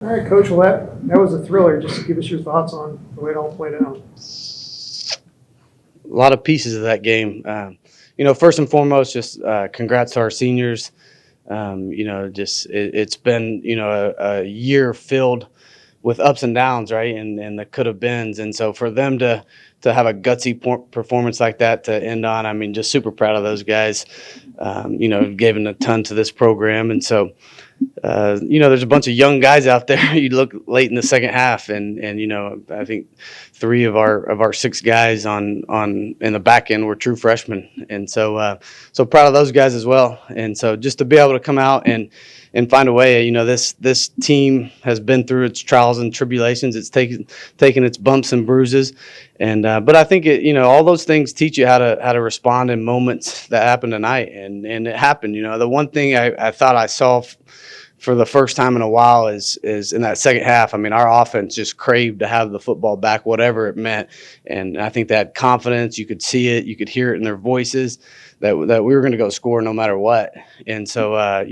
All right, Coach. Well, that was a thriller. Just give us your thoughts on the way it all played out. A lot of pieces of that game. First and foremost, just congrats to our seniors. It's been a year filled with ups and downs, right, and the could have beens, and so for them to have a gutsy performance like that to end on, I mean, just super proud of those guys. Given a ton to this program, and so there's a bunch of young guys out there. You look late in the second half, and I think three of our six guys on in the back end were true freshmen, and so proud of those guys as well. And so just to be able to come out and find a way, this team has been through its trials and tribulations. It's taken its bumps and bruises, and but I think all those things teach you how to respond in moments that happen tonight, and it happened. The one thing I thought I saw for the first time in a while is in that second half. I mean, our offense just craved to have the football back, whatever it meant. And I think they had confidence. You could see it. You could hear it in their voices that we were going to go score no matter what. And so,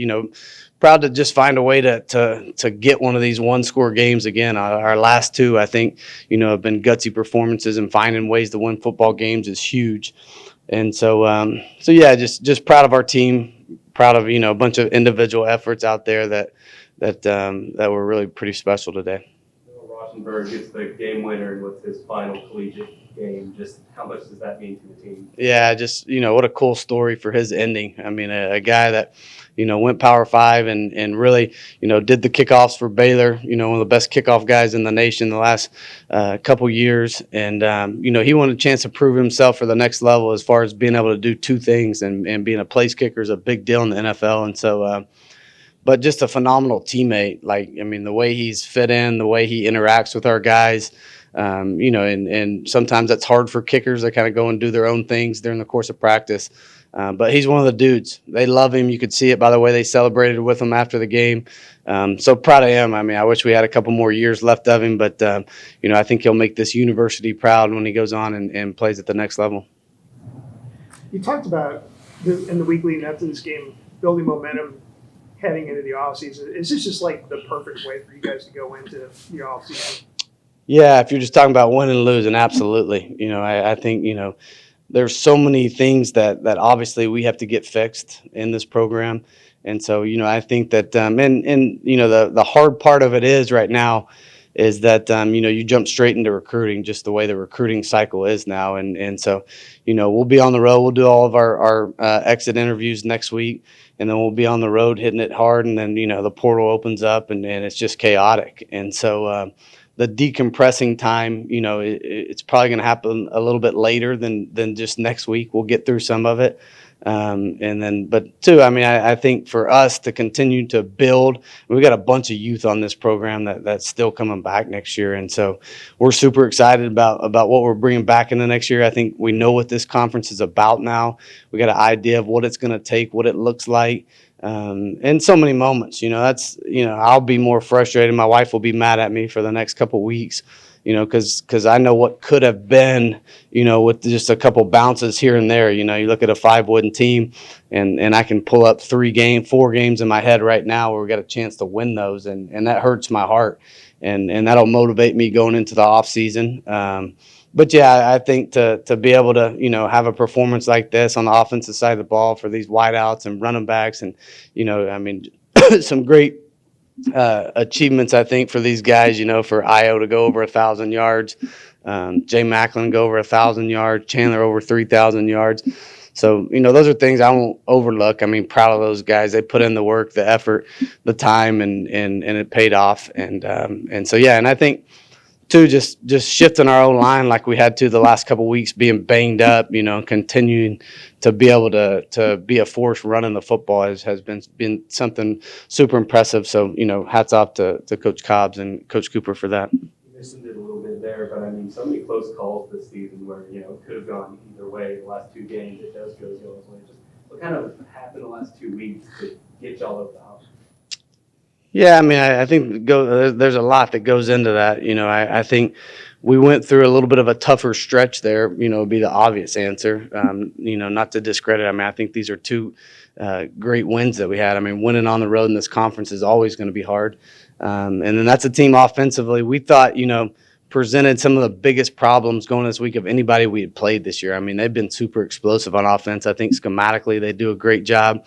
proud to just find a way to get one of these one-score games again. Our last two, I think, have been gutsy performances, and finding ways to win football games is huge. And so yeah, just proud of our team. Proud of a bunch of individual efforts out there that were really pretty special today. Rauschenberg gets the game winner with his final collegiate game. Just how much does that mean to the team? Yeah, just what a cool story for his ending. I mean, a guy that went Power 5 and really did the kickoffs for Baylor. One of the best kickoff guys in the nation the last couple years, and he wanted a chance to prove himself for the next level as far as being able to do two things, and being a place kicker is a big deal in the NFL, and so. But just a phenomenal teammate. Like, I mean, the way he's fit in, the way he interacts with our guys, and sometimes that's hard for kickers. They kind of go and do their own things during the course of practice. But he's one of the dudes. They love him. You could see it by the way they celebrated with him after the game. So proud of him. I mean, I wish we had a couple more years left of him, but, I think he'll make this university proud when he goes on and plays at the next level. You talked about in the week leading up to this game, building momentum heading into the offseason. Is this just like the perfect way for you guys to go into the offseason? Yeah, if you're just talking about winning and losing, absolutely. I think, there's so many things that obviously we have to get fixed in this program. And so, I think that, the hard part of it is right now is that, you jump straight into recruiting, just the way the recruiting cycle is now. And so, we'll be on the road. We'll do all of our exit interviews next week, and then we'll be on the road hitting it hard. And then, the portal opens up and it's just chaotic. And so, the decompressing time, it's probably going to happen a little bit later than just next week. We'll get through some of it. But too, I mean, I think for us to continue to build, we've got a bunch of youth on this program that's still coming back next year. And so we're super excited about what we're bringing back in the next year. I think we know what this conference is about now. We got an idea of what it's going to take, what it looks like. In so many moments, I'll be more frustrated. My wife will be mad at me for the next couple weeks, because I know what could have been, with just a couple bounces here and there. You look at a 5-win team, and I can pull up 4 games in my head right now where we got a chance to win those, and that hurts my heart, and that'll motivate me going into the off season. But yeah, I think to be able to, have a performance like this on the offensive side of the ball for these wideouts and running backs, and, I mean, some great achievements, I think, for these guys, for Io to go over 1,000 yards, Jay Macklin go over 1,000 yards, Chandler over 3,000 yards. So, those are things I won't overlook. I mean, proud of those guys. They put in the work, the effort, the time, and it paid off. And so, yeah, and I think, too, just shifting our own line like we had to the last couple of weeks, being banged up, continuing to be able to be a force running the football has been something super impressive. So, hats off to Coach Cobbs and Coach Cooper for that. You mentioned it a little bit there, but I mean, so many close calls this season where, it could have gone either way. The last 2 games, it does go y'all's way. Just what kind of happened the last 2 weeks to get y'all over the hump? Yeah, I mean, I think there's a lot that goes into that. I think we went through a little bit of a tougher stretch there, would be the obvious answer. Not to discredit. I mean, I think these are 2 great wins that we had. I mean, winning on the road in this conference is always going to be hard. And then that's a team offensively we thought, presented some of the biggest problems going this week of anybody we had played this year. I mean, they've been super explosive on offense. I think schematically they do a great job.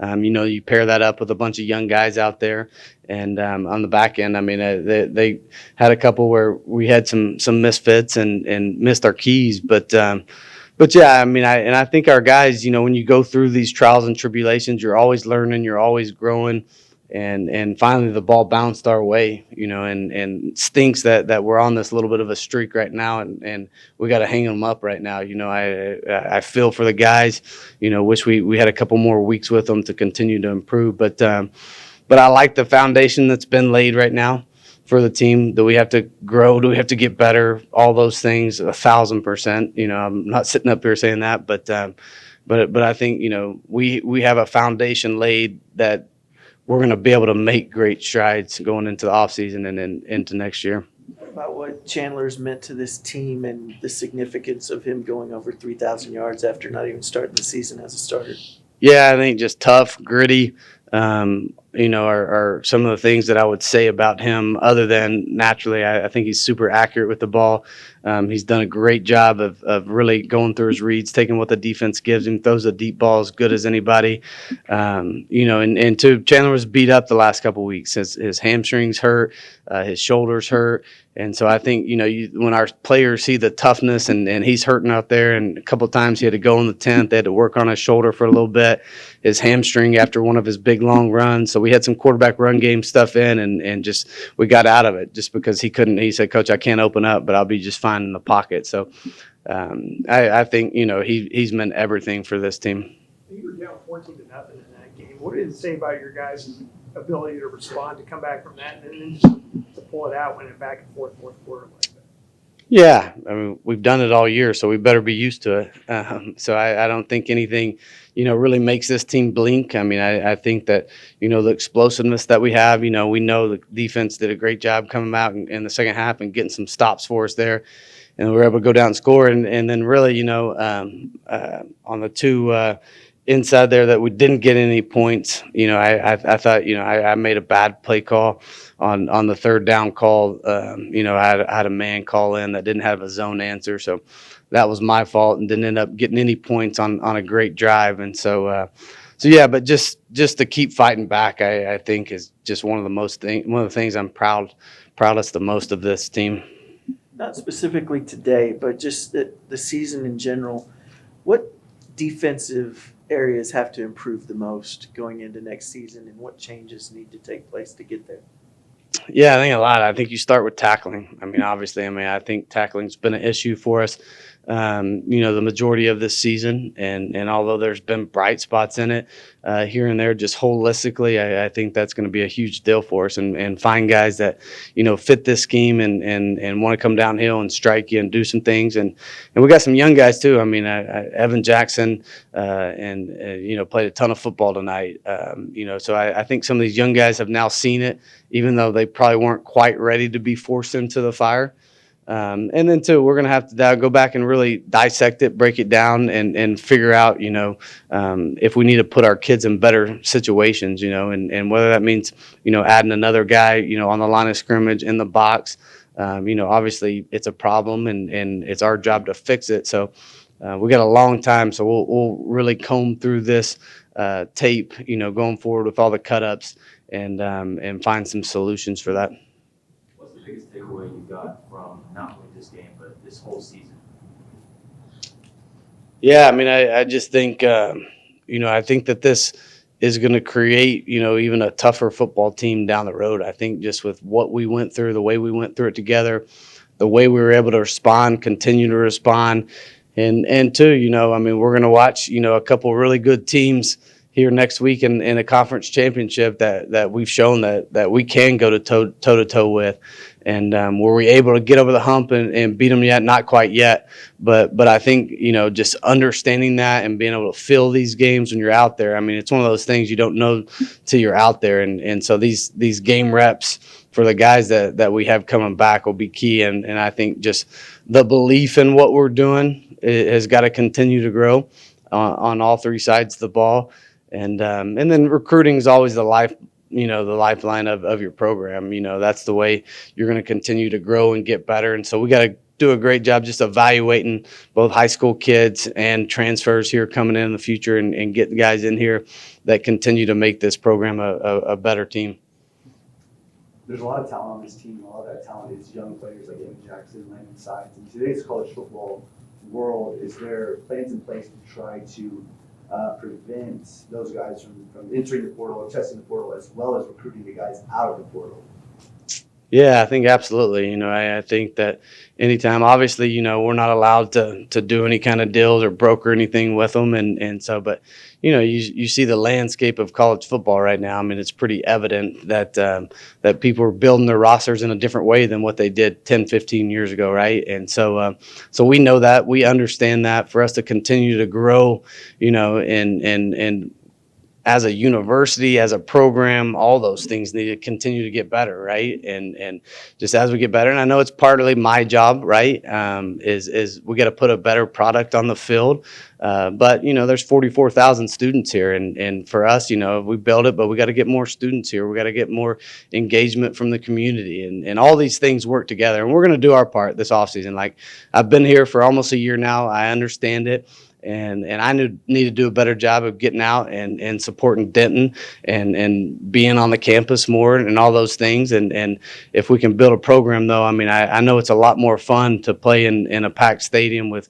You pair that up with a bunch of young guys out there, and on the back end, I mean, they had a couple where we had some misfits and missed our keys, but yeah, I mean, I think our guys, when you go through these trials and tribulations, you're always learning, you're always growing, and finally the ball bounced our way, and stinks that we're on this little bit of a streak right now, and we got to hang them up right now. I feel for the guys, wish we had a couple more weeks with them to continue to improve, but I like the foundation that's been laid right now for the team. Do we have to grow? Do we have to get better? All those things, 1,000%. I'm not sitting up here saying that, but I think we have a foundation laid that we're going to be able to make great strides going into the offseason and then into next year. About what Chandler's meant to this team and the significance of him going over 3,000 yards after not even starting the season as a starter. Yeah, I think just tough, gritty, are some of the things that I would say about him, other than naturally, I think he's super accurate with the ball. He's done a great job of really going through his reads, taking what the defense gives him, throws a deep ball as good as anybody. And Chandler was beat up the last couple of weeks. His hamstrings hurt, his shoulders hurt. And so I think, when our players see the toughness and he's hurting out there, and a couple of times he had to go in the 10th, they had to work on his shoulder for a little bit, his hamstring after one of his big long runs. So we had some quarterback run game stuff in, and just we got out of it just because he said, Coach, I can't open up, but I'll be just fine in the pocket. So I think, he's meant everything for this team. You were down 14-0 in that game. What did it say about your guys' ability to respond, to come back from that, and then just to pull it out when it back and fourth quarter like that? Yeah, I mean, we've done it all year, so we better be used to it. So I don't think anything, really makes this team blink. I mean, I think that, the explosiveness that we have, we know the defense did a great job coming out in the second half and getting some stops for us there. And we were able to go down and score. And then really, on the two inside there that we didn't get any points, I thought, I made a bad play call on the third down call. I had a man call in that didn't have a zone answer. So that was my fault and didn't end up getting any points on a great drive. And so yeah, but just to keep fighting back, I think is just one of the things I'm proudest the most of this team. Not specifically today, but just the season in general. What defensive areas have to improve the most going into next season, and what changes need to take place to get there? Yeah, I think a lot. I think you start with tackling. I mean, obviously, I think tackling's been an issue for us, the majority of this season. And although there's been bright spots in it here and there, just holistically, I think that's going to be a huge deal for us and find guys that, fit this scheme and want to come downhill and strike you and do some things. And we got some young guys too. I mean, Evan Jackson played a ton of football tonight. So I think some of these young guys have now seen it, even though they probably weren't quite ready to be forced into the fire. And then too, we're going to have to go back and really dissect it, break it down, and figure out, if we need to put our kids in better situations, and whether that means, adding another guy, on the line of scrimmage in the box. Obviously it's a problem and it's our job to fix it. So we got a long time, so we'll really comb through this tape, going forward with all the cut-ups and find some solutions for that. What's the biggest takeaway you got from not only this game, but this whole season? Yeah, I mean, I just think, I think that this is going to create, even a tougher football team down the road. I think just with what we went through, the way we went through it together, the way we were able to respond, continue to respond, and two, we're going to watch, a couple really good teams here next week in a conference championship that we've shown that we can go to toe-to-toe with. And were we able to get over the hump and beat them yet? Not quite yet. But I think, just understanding that and being able to feel these games when you're out there, it's one of those things you don't know till you're out there. And so these game reps for the guys that we have coming back will be key. And I think just the belief in what we're doing has got to continue to grow on all three sides of the ball. And then recruiting is always the the lifeline of your program. That's the way you're going to continue to grow and get better. And so we got to do a great job just evaluating both high school kids and transfers here coming in the future and getting guys in here that continue to make this program a better team. There's a lot of talent on this team. A lot of that talent is young players like Evan Jackson, Landon Sides. In today's college football world, is there plans in place to try to prevent those guys from entering the portal or testing the portal, as well as recruiting the guys out of the portal? Yeah, I think absolutely. I think that anytime, obviously, we're not allowed to do any kind of deals or broker anything with them. And so, but, you see the landscape of college football right now. I mean, it's pretty evident that that people are building their rosters in a different way than what they did 10, 15 years ago, right? And so, so we know that. We understand that. For us to continue to grow, and as a university, as a program, all those things need to continue to get better, right? And just as we get better, and I know it's partly my job, right? Is we got to put a better product on the field. But there's 44,000 students here, and for us, we build it, but we got to get more students here. We got to get more engagement from the community, and all these things work together. And we're going to do our part this offseason. Like, I've been here for almost a year now. I understand it. And I need to do a better job of getting out and supporting Denton and being on the campus more and all those things. And if we can build a program, though, I mean, I know it's a lot more fun to play in a packed stadium with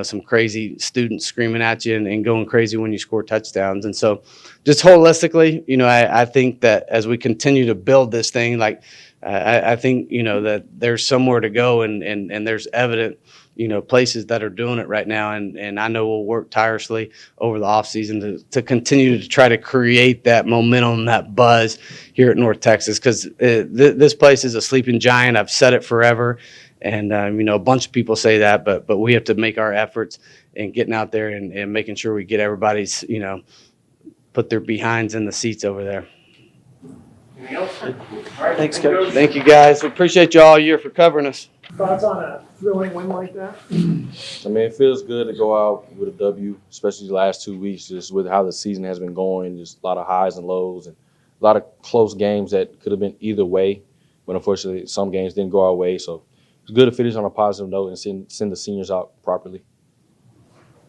some crazy students screaming at you and going crazy when you score touchdowns. And so just holistically, I think that as we continue to build this thing, like I think, that there's somewhere to go and there's evident places that are doing it right now. And I know we'll work tirelessly over the offseason to continue to try to create that momentum, that buzz here at North Texas, because this place is a sleeping giant. I've said it forever. And, a bunch of people say that, but we have to make our efforts in getting out there and making sure we get everybody's, put their behinds in the seats over there. Anything else? All right. Thanks, Coach. Thank you, guys. We appreciate you all year for covering us. Thoughts on a thrilling win like that? I mean, it feels good to go out with a W, especially the last 2 weeks, just with how the season has been going. Just a lot of highs and lows and a lot of close games that could have been either way. But unfortunately, some games didn't go our way. So it's good to finish on a positive note and send the seniors out properly.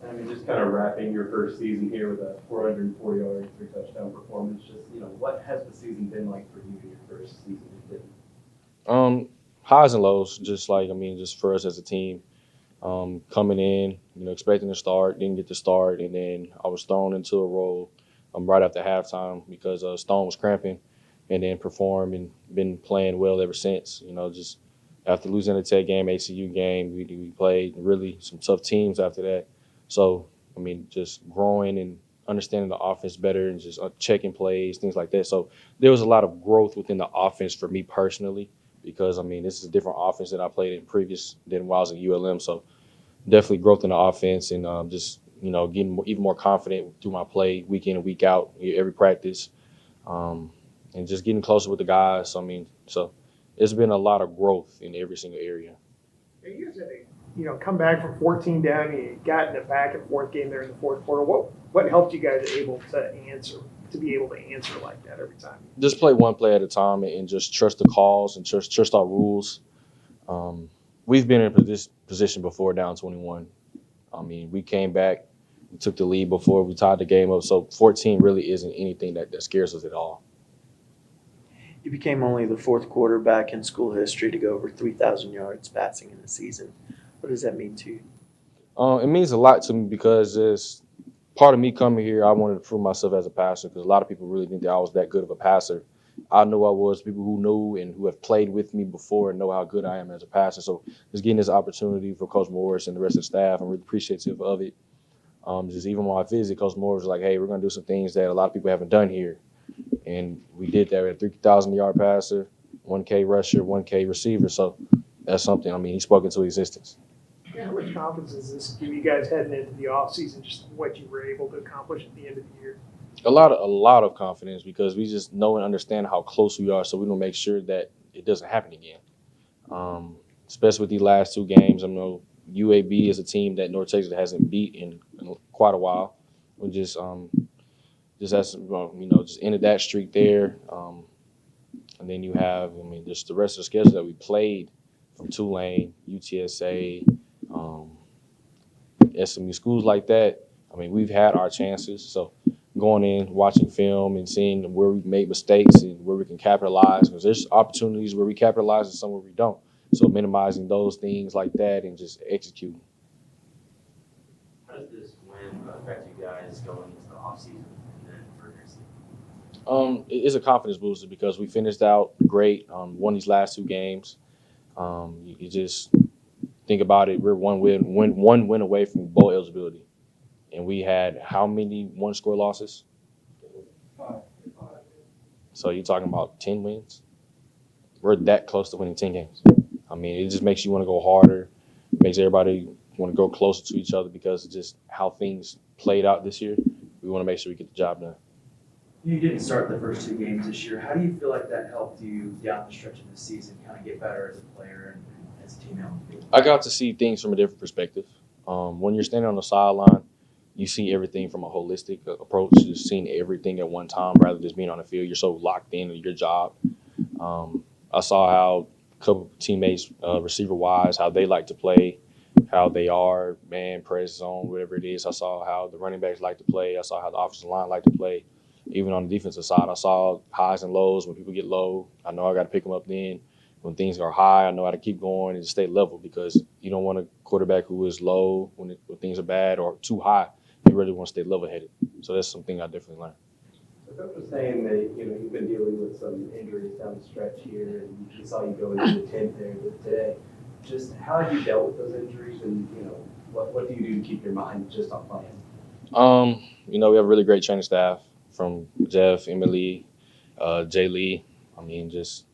I mean, just kind of wrapping your first season here with a 440-yard, 3-touchdown performance. Just, what has the season been like for you in your first season with Denton? Highs and lows, just for us as a team. Coming in, expecting to start, didn't get to start, and then I was thrown into a role right after halftime because Stone was cramping, and then performed and been playing well ever since. Just after losing the Tech game, ACU game, we played really some tough teams after that. So, just growing and understanding the offense better and just checking plays, things like that. So there was a lot of growth within the offense for me personally because, this is a different offense than I played in previous than while I was at ULM. So definitely growth in the offense and getting even more confident through my play week in and week out, every practice, and just getting closer with the guys. So it's been a lot of growth in every single area. You guys had to, come back from 14 down. You got in a back and forth game there in the fourth quarter. What helped you guys be able to answer like that every time? Just play one play at a time and just trust the calls and trust our rules. We've been in this position before, down 21. We came back, we took the lead before we tied the game up. So 14 really isn't anything that scares us at all. You became only the fourth quarterback in school history to go over 3,000 yards passing in the season. What does that mean to you? It means a lot to me because it's part of me coming here. I wanted to prove myself as a passer because a lot of people really think that I was that good of a passer. I knew I was. People who knew and who have played with me before know how good I am as a passer. So just getting this opportunity for Coach Morris and the rest of the staff, I'm really appreciative of it. Just even when I visit, Coach Morris was like, hey, we're going to do some things that a lot of people haven't done here. And we did that with a 3,000-yard passer, 1K rusher, 1K receiver. So that's something, he spoke into existence. How much confidence does this give you guys heading into the offseason, just what you were able to accomplish at the end of the year? A lot of confidence because we just know and understand how close we are, so we don't make sure that it doesn't happen again. Especially with these last two games, I know UAB is a team that North Texas hasn't beat in quite a while. We just just as just ended that streak there. And then you have, just the rest of the schedule that we played from Tulane, UTSA, SMU, schools like that. We've had our chances. So going in, watching film, and seeing where we've made mistakes and where we can capitalize, because there's opportunities where we capitalize and some where we don't. So minimizing those things like that and just executing. How does this win affect you guys going into the offseason and then for next season? It is a confidence booster because we finished out great, won these last 2 games. You just think about it, we're one win away from bowl eligibility. And we had how many 1-score losses? 5. So you're talking about 10 wins? We're that close to winning 10 games. It just makes you want to go harder, makes everybody want to go closer to each other because of just how things played out this year. We want to make sure we get the job done. You didn't start the first 2 games this year. How do you feel like that helped you down the stretch of the season kind of get better as a player and as a team out? I got to see things from a different perspective. When you're standing on the sideline, you see everything from a holistic approach, just seeing everything at one time rather than just being on the field. You're so locked in your job. I saw how a couple teammates, receiver-wise, how they like to play, how they are, man, press, zone, whatever it is. I saw how the running backs like to play. I saw how the offensive line like to play. Even on the defensive side, I saw highs and lows. When people get low, I know I got to pick them up then. When things are high, I know how to keep going and just stay level because you don't want a quarterback who is low when things are bad or too high. You really want to stay level-headed. So that's something I definitely learned. So Coach was saying that you've been dealing with some injuries down the stretch here, and we saw you go into the 10th there today. Just how have you dealt with those injuries, and what do you do to keep your mind just on playing? We have a really great training staff from Jeff, Emily, Jay Lee. Just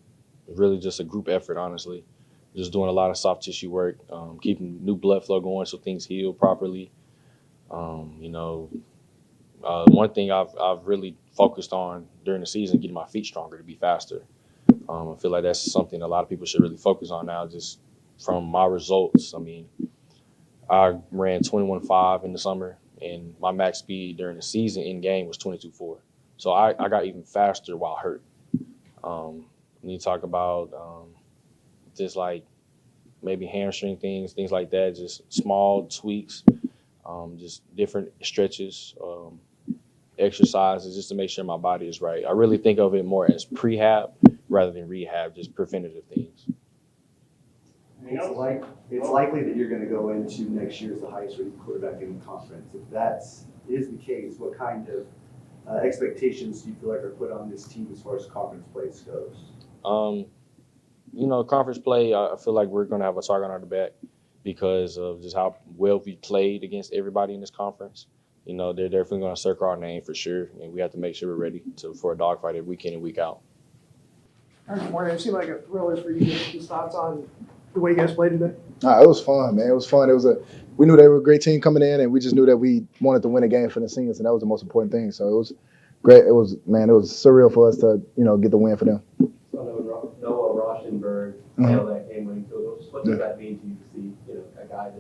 really just a group effort, honestly. Just doing a lot of soft tissue work, keeping new blood flow going so things heal properly. One thing I've really focused on during the season, getting my feet stronger to be faster. I feel like that's something a lot of people should really focus on now, just from my results. I ran 21.5 in the summer, and my max speed during the season in game was 22.4. So I got even faster while hurt. When you talk about just like maybe hamstring things like that, just small tweaks, just different stretches, exercises, just to make sure my body is right. I really think of it more as prehab rather than rehab, just preventative things. It's likely that you're going to go into next year as the highest rated quarterback in the conference. If that is the case, what kind of expectations do you feel like are put on this team as far as conference play goes? Conference play, I feel like we're going to have a target on our back because of just how well we played against everybody in this conference. They're definitely going to circle our name for sure, and we have to make sure we're ready for a dogfight every week in and week out. All right, Morgan, it seemed like a thriller for you. Just thoughts on the way you guys played today? It was fun, man. It was fun. We knew they were a great team coming in, and we just knew that we wanted to win a game for the seniors, and that was the most important thing. So it was great. It was surreal for us to, get the win for them. So Noah Rauschenberg nailed that game-winning field goal. What does that mean to you to see, a guy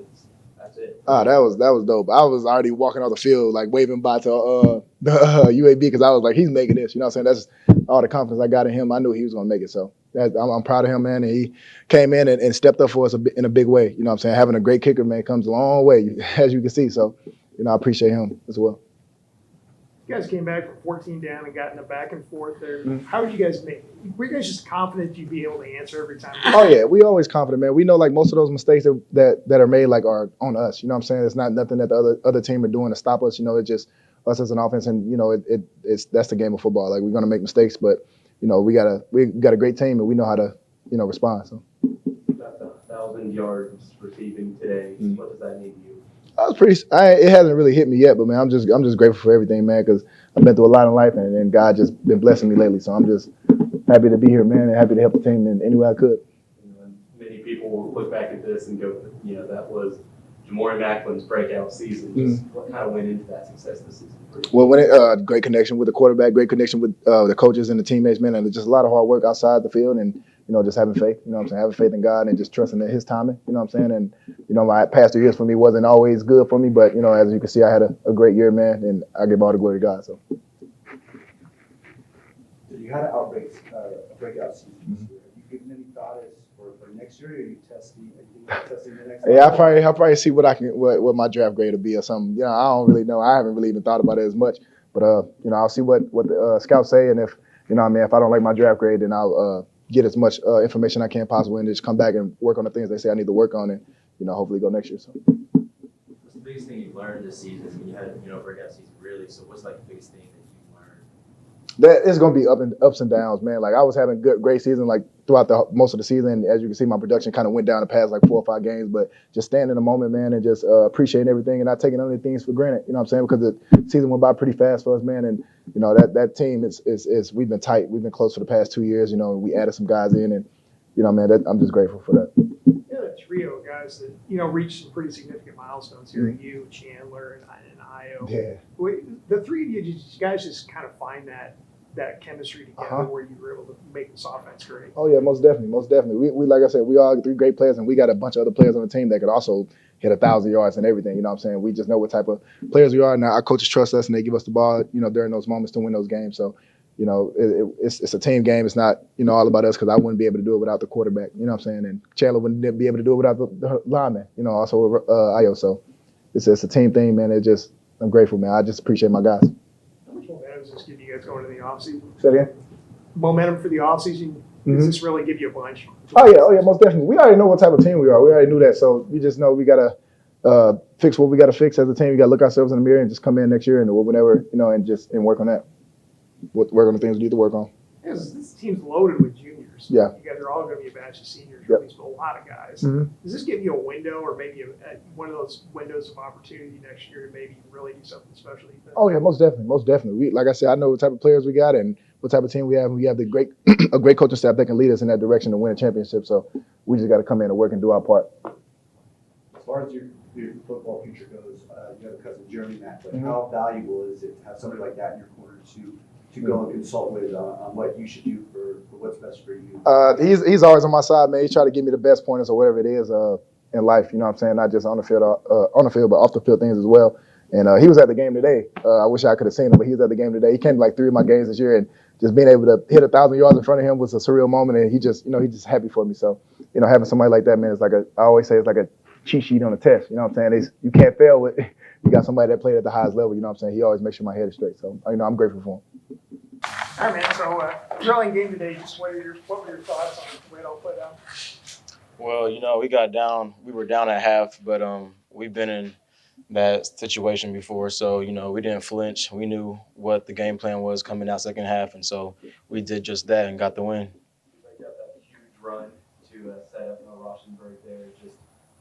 that's it? That was dope. I was already walking off the field, like waving bye to the UAB because I was like, he's making this. You know what I'm saying? That's all the confidence I got in him. I knew he was going to make it. So I'm proud of him, man. And he came in and stepped up for us in a big way. You know what I'm saying? Having a great kicker, man, comes a long way, as you can see. So, I appreciate him as well. You guys came back from 14 down and got in a back and forth there. How did you guys make? Were you guys just confident you'd be able to answer every time? Oh yeah, we always confident, man. We know like most of those mistakes that are made like are on us. You know what I'm saying? It's not nothing that the other team are doing to stop us. It's just us as an offense, and that's the game of football. Like we're gonna make mistakes, but we got a great team, and we know how to respond. So. That's 1,000 yards receiving today. What does that mean to you? It hasn't really hit me yet, but man, I'm just grateful for everything, man, because I've been through a lot in life, and God just been blessing me lately. So I'm just happy to be here, man, and happy to help the team in any way I could. Many people will look back at this and go, that was Jamori Macklin's breakout season. Just what kind of went into that success this season? Well, great connection with the quarterback, great connection with the coaches and the teammates, man, and just a lot of hard work outside the field, and just having faith. You know what I'm saying? Having faith in God and just trusting in His timing. You know what I'm saying? And my past 2 years for me wasn't always good for me, but as you can see, I had a great year, man, and I give all the glory to God. So. you had a breakout season this year. Have you given any thought as for next year? Are you testing the next? Yeah, I'll probably see what my draft grade will be or something. You know, I don't really know. I haven't really even thought about it as much. But you know, I'll see what the scouts say, and if you know, what I mean, if I don't like my draft grade, then I'll get as much information I can possibly, and just come back and work on the things they say I need to work on, and you know, hopefully go next year. So. What's the biggest thing you've learned this season? I mean, you had breakout season really. So what's like the biggest thing that you've learned? That it's gonna be ups and downs, man. Like I was having great season like throughout most of the season. As you can see, my production kind of went down the past like 4 or 5 games, but just staying in the moment, man, and just appreciating everything and not taking other things for granted. You know what I'm saying? Because the season went by pretty fast for us, man. And you know that team is we've been tight. We've been close for the past 2 years. You know, we added some guys in, and you know, man, I'm just grateful for that. Yeah, that trio of guys that reached some pretty significant milestones here. You, Chandler, and Io. Yeah. The three of you guys just kind of find that chemistry together where you were able to make this offense great. Oh yeah, most definitely. We like I said, we all 3 great players, and we got a bunch of other players on the team that could also hit 1,000 yards and everything. You know what I'm saying? We just know what type of players we are. Now our coaches trust us, and they give us the ball, you know, during those moments to win those games. So, you know, it's a team game. It's not, you know, all about us, because I wouldn't be able to do it without the quarterback. You know what I'm saying? And Chandler wouldn't be able to do it without the lineman. You know, also Io. So it's a team thing, man. I'm grateful, man. I just appreciate my guys. How much momentum does this give you guys going into the offseason? Say that again? Momentum for the offseason? Does this really give you a bunch? Oh yeah, most definitely. We already know what type of team we are. We already knew that. So we just know we gotta fix what we gotta fix as a team. We gotta look ourselves in the mirror and just come in next year and whenever, you know, and work on that. Work on the things we need to work on. Yeah, this team's loaded with juniors. Yeah. You guys are all going to be a batch of seniors, Yep. at least a lot of guys. Mm-hmm. Does this give you a window, or maybe one of those windows of opportunity next year to maybe really do something special? You think? Oh yeah, most definitely. Like I said, I know what type of players we got and what type of team we have. And we have a great coaching staff that can lead us in that direction to win a championship. So we just got to come in and work and do our part. As far as your football future goes, you have a cousin, Jeremy Mack. But how valuable is it to have somebody like that in your corner to go and consult with on what you should do for what's best for you? He's always on my side, man. He's trying to give me the best pointers or whatever it is in life. You know what I'm saying? Not just on the field, but off the field things as well. And he was at the game today. I wish I could have seen him, but he was at the game today. He came to like 3 of my games this year, and just being able to hit 1,000 yards in front of him was a surreal moment. And he's just happy for me. So, you know, having somebody like that, man, I always say it's like a cheat sheet on a test. You know what I'm saying? You can't fail with. You got somebody that played at the highest level. You know what I'm saying? He always makes sure my head is straight. So, you know, I'm grateful for him. All right, man. So, thrilling game today. Just what were your thoughts on the way it all played out? Well, you know, we were down at half, but we've been in that situation before. So, you know, we didn't flinch. We knew what the game plan was coming out second half, and so we did just that and got the win. You got that huge run to set up Rauschenberg there. Just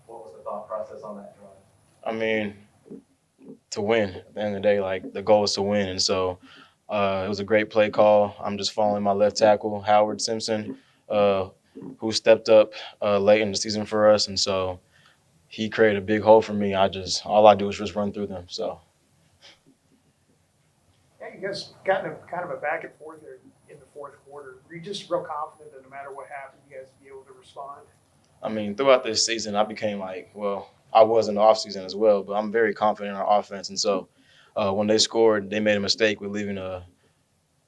what was the thought process on that drive? I mean, to win. At the end of the day, like, the goal is to win, and so it was a great play call. I'm just following my left tackle, Howard Simpson, who stepped up late in the season for us, and so he created a big hole for me. All I do is just run through them. So. Yeah, you guys got in kind of a back and forth there in the fourth quarter. Were you just real confident that no matter what happened, you guys would be able to respond? I mean, throughout this season, I became I was in the offseason as well, but I'm very confident in our offense. And so when they scored, they made a mistake with leaving I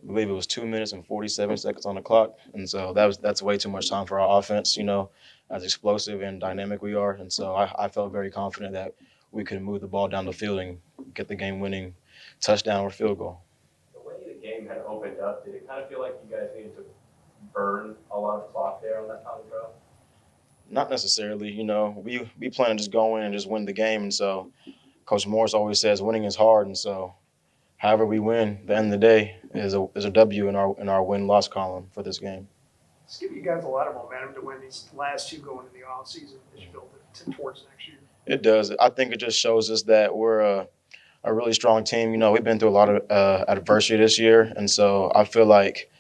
believe it was 2 minutes and 47 seconds on the clock. And so that's way too much time for our offense, you know, as explosive and dynamic we are. And so I felt very confident that we could move the ball down the field and get the game-winning touchdown or field goal. The way the game had opened up, did it kind of feel like you guys needed to burn a lot of clock there on that final drive? Not necessarily, you know. We plan to just go in and just win the game. And so Coach Morris always says winning is hard. And so however we win, at the end of the day, is a W in our win-loss column for this game. It's giving you guys a lot of momentum to win these last 2 going into the offseason as you build it towards next year. It does. I think it just shows us that we're a really strong team. You know, we've been through a lot of adversity this year. And so I feel like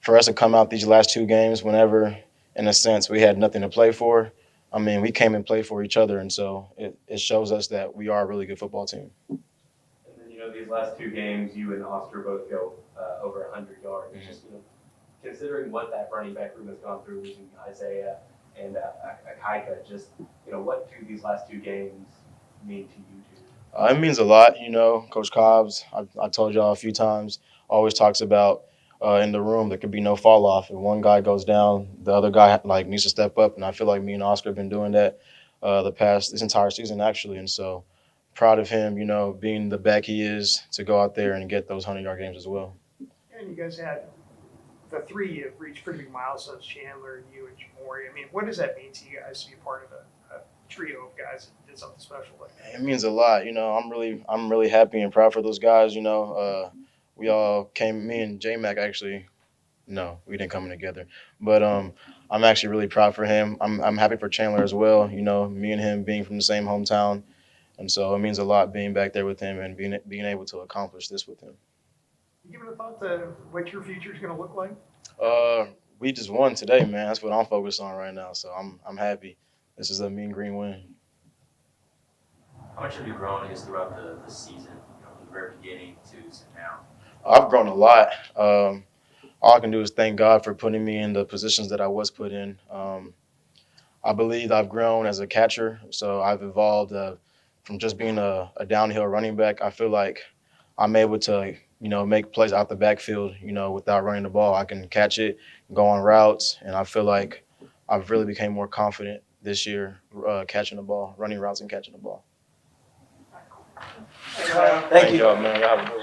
for us to come out these last 2 games whenever, in a sense, we had nothing to play for, I mean, we came and played for each other. And so it shows us that we are a really good football team. These last 2 games, you and Oscar both go over 100 yards. Mm-hmm. Just considering what that running back room has gone through, losing Isaiah and Akaika, just what do these last 2 games mean to you two? It means a lot, you know. Coach Cobbs, I told y'all a few times, always talks about in the room. There could be no fall off. If one guy goes down, the other guy like needs to step up, and I feel like me and Oscar have been doing that this entire season actually, and so proud of him, you know, being the back he is to go out there and get those 100-yard games as well. And you guys had the three have reached pretty big milestones, Chandler, you, and Jamori. I mean, what does that mean to you guys to be part of a trio of guys that did something special like that? It means a lot, you know. I'm really happy and proud for those guys. You know, we all came. Me and J Mac actually, no, we didn't come in together. But I'm actually really proud for him. I'm happy for Chandler as well. You know, me and him being from the same hometown, and so it means a lot being back there with him and being able to accomplish this with him. You giving a thought to what your future is going to look like? We just won today, man. That's what I'm focused on right now. So I'm happy. This is a mean green win. How much have you grown, I guess, throughout the season, from the very beginning to now? I've grown a lot. All I can do is thank God for putting me in the positions that I was put in. I believe I've grown as a catcher, so I've evolved from just being a downhill running back. I feel like I'm able to, you know, make plays out the backfield, you know, without running the ball. I can catch it, go on routes, and I feel like I've really became more confident this year catching the ball, running routes and catching the ball. Thank you. Y'all, man. Y'all have a good one.